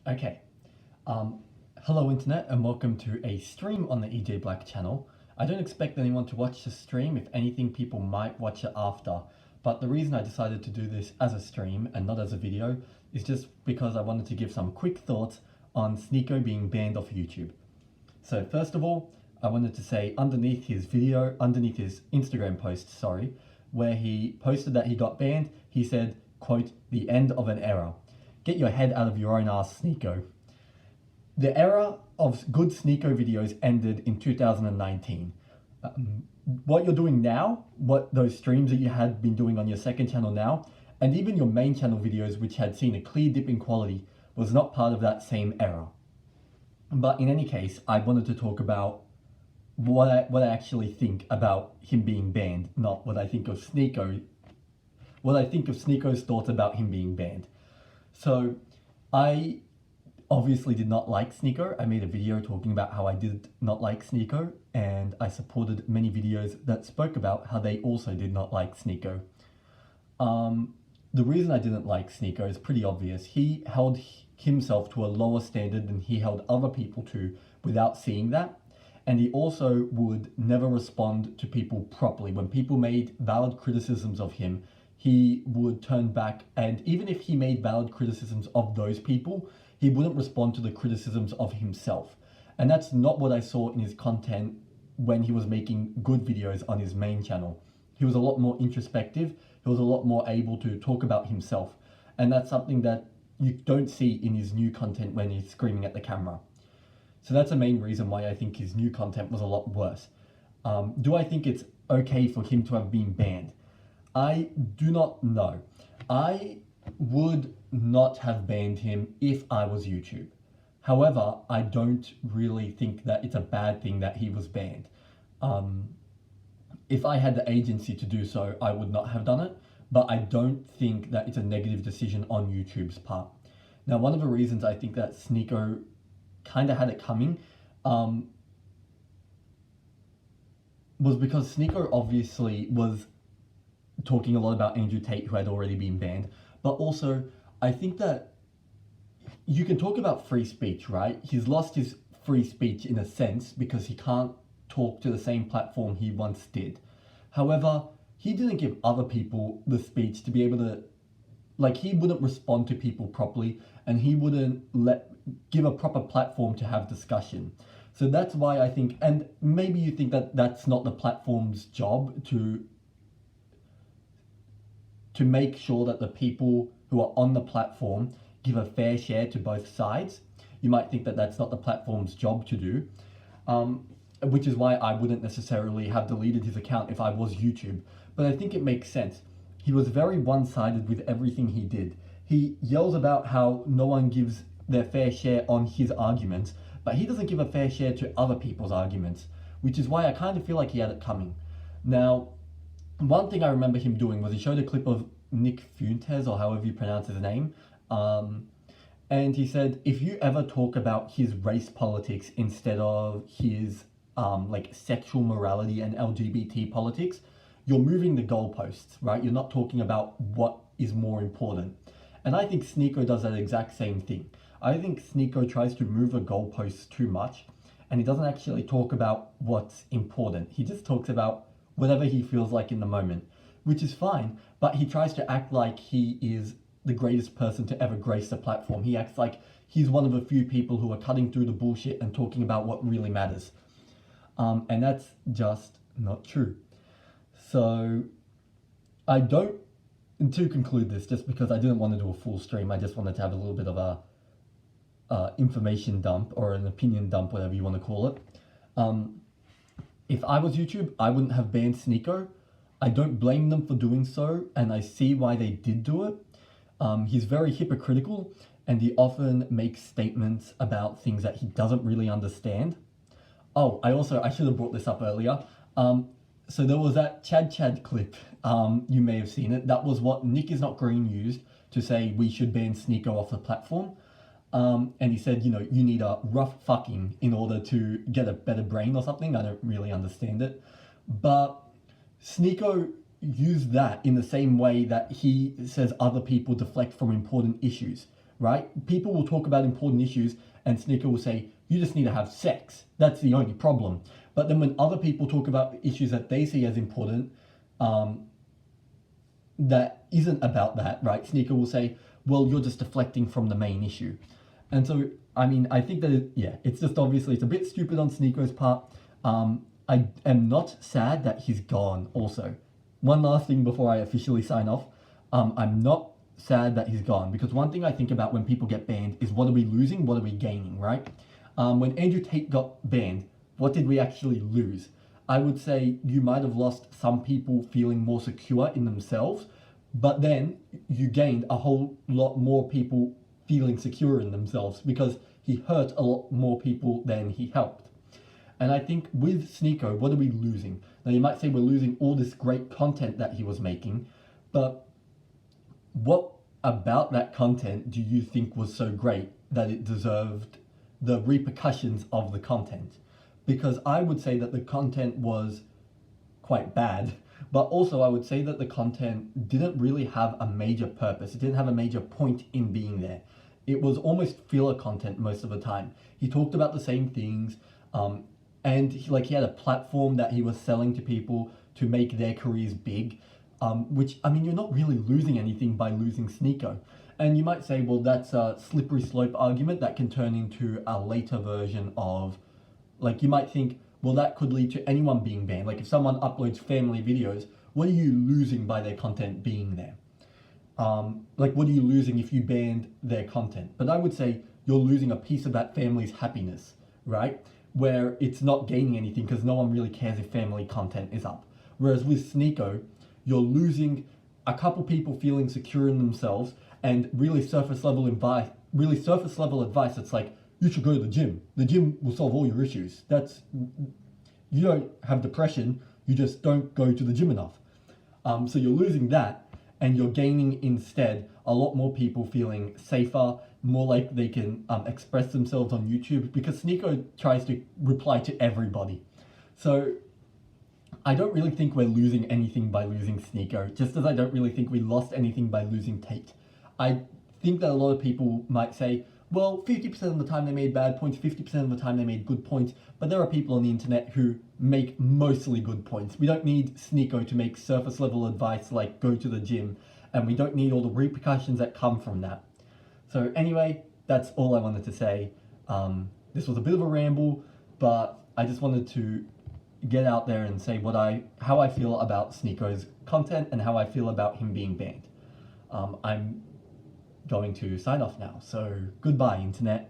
Okay. Um, Hello internet and welcome to a stream on the EJ Blak channel. I don't expect anyone to watch the stream. If anything, people might watch it after. But the reason I decided to do this as a stream and not as a video is just because I wanted to give some quick thoughts on Sneako being banned off YouTube. So first of all, I wanted to say underneath his Instagram post, where he posted that he got banned, he said, quote, "the end of an era. Get your head out of your own ass, Sneako." The era of good Sneako videos ended in 2019. What you're doing now, what those streams that you had been doing on your second channel now, and even your main channel videos, which had seen a clear dip in quality, was not part of that same era. But in any case, I wanted to talk about what I actually think about him being banned, not what I think of Sneako. What I think of Sneako's thoughts about him being banned. So, I obviously did not like Sneako. I made a video talking about how I did not like Sneako, and I supported many videos that spoke about how they also did not like Sneako. The reason I didn't like Sneako is pretty obvious. He held himself to a lower standard than he held other people to without seeing that. And he also would never respond to people properly. When people made valid criticisms of him, he would turn back, and even if he made valid criticisms of those people, he wouldn't respond to the criticisms of himself. And that's not what I saw in his content when he was making good videos on his main channel. He was a lot more introspective, he was a lot more able to talk about himself. And that's something that you don't see in his new content when he's screaming at the camera. So that's the main reason why I think his new content was a lot worse. Do I think it's okay for him to have been banned? I do not know. I would not have banned him if I was YouTube. However, I don't really think that it's a bad thing that he was banned. If I had the agency to do so, I would not have done it, but I don't think that it's a negative decision on YouTube's part. Now, one of the reasons I think that Sneako kind of had it coming was because Sneako obviously was talking a lot about Andrew Tate, who had already been banned, but also I think that you can talk about free speech, right? He's lost his free speech in a sense because he can't talk to the same platform he once did. However, he didn't give other people the speech to be able to, like, he wouldn't respond to people properly, and he wouldn't give a proper platform to have discussion. So that's why I think, and maybe you think that that's not the platform's job to make sure that the people who are on the platform give a fair share to both sides. You might think that that's not the platform's job to do, which is why I wouldn't necessarily have deleted his account if I was YouTube. But I think it makes sense. He was very one-sided with everything he did. He yells about how no one gives their fair share on his arguments, but he doesn't give a fair share to other people's arguments, which is why I kind of feel like he had it coming. Now, one thing I remember him doing was he showed a clip of Nick Fuentes, or however you pronounce his name, and he said, if you ever talk about his race politics instead of his like sexual morality and LGBT politics, you're moving the goalposts, right? You're not talking about what is more important. And I think Sneako does that exact same thing. I think Sneako tries to move the goalposts too much, and he doesn't actually talk about what's important. He just talks about whatever he feels like in the moment, which is fine, but he tries to act like he is the greatest person to ever grace the platform. He acts like he's one of a few people who are cutting through the bullshit and talking about what really matters. And that's just not true. So I don't, and to conclude this, just because I didn't want to do a full stream, I just wanted to have a little bit of a information dump or an opinion dump, whatever you want to call it. If I was YouTube, I wouldn't have banned Sneako. I don't blame them for doing so, and I see why they did do it. He's very hypocritical, and he often makes statements about things that he doesn't really understand. Oh, I should have brought this up earlier. So there was that Chad clip, you may have seen it. That was what Nick is Not Green used to say we should ban Sneako off the platform. And he said, you know, you need a rough fucking in order to get a better brain or something. I don't really understand it. But Sneako used that in the same way that he says other people deflect from important issues, right? People will talk about important issues and Sneako will say, you just need to have sex. That's the only problem. But then when other people talk about issues that they see as important, that isn't about that, right? Sneako will say, well, you're just deflecting from the main issue. And so, I mean, I think that, it's just obviously, it's a bit stupid on Sneako's part. I am not sad that he's gone also. One last thing before I officially sign off. I'm not sad that he's gone, because one thing I think about when people get banned is what are we losing, what are we gaining, right? When Andrew Tate got banned, what did we actually lose? I would say you might have lost some people feeling more secure in themselves, but then you gained a whole lot more people feeling secure in themselves because he hurt a lot more people than he helped. And I think with Sneako, what are we losing? Now you might say we're losing all this great content that he was making, but what about that content do you think was so great that it deserved the repercussions of the content? Because I would say that the content was quite bad, but also I would say that the content didn't really have a major purpose. It didn't have a major point in being there. It was almost filler content most of the time. He talked about the same things, and he had a platform that he was selling to people to make their careers big, which, I mean, you're not really losing anything by losing Sneako. And you might say, well, that's a slippery slope argument that can turn into a later version of, you might think, well, that could lead to anyone being banned. Like if someone uploads family videos, what are you losing by their content being there? What are you losing if you banned their content? But I would say you're losing a piece of that family's happiness, right? Where it's not gaining anything because no one really cares if family content is up. Whereas with Sneako, you're losing a couple people feeling secure in themselves and really surface level advice. It's like, you should go to the gym. The gym will solve all your issues. You don't have depression, you just don't go to the gym enough. So you're losing that, and you're gaining instead a lot more people feeling safer, more like they can express themselves on YouTube, because Sneako tries to reply to everybody. So I don't really think we're losing anything by losing Sneako, just as I don't really think we lost anything by losing Tate. I think that a lot of people might say, well, 50% of the time they made bad points, 50% of the time they made good points, but there are people on the internet who make mostly good points. We don't need Sneako to make surface level advice like go to the gym, and we don't need all the repercussions that come from that. So anyway, that's all I wanted to say. This was a bit of a ramble, but I just wanted to get out there and say how I feel about Sneako's content and how I feel about him being banned. I'm going to sign off now, so goodbye, internet.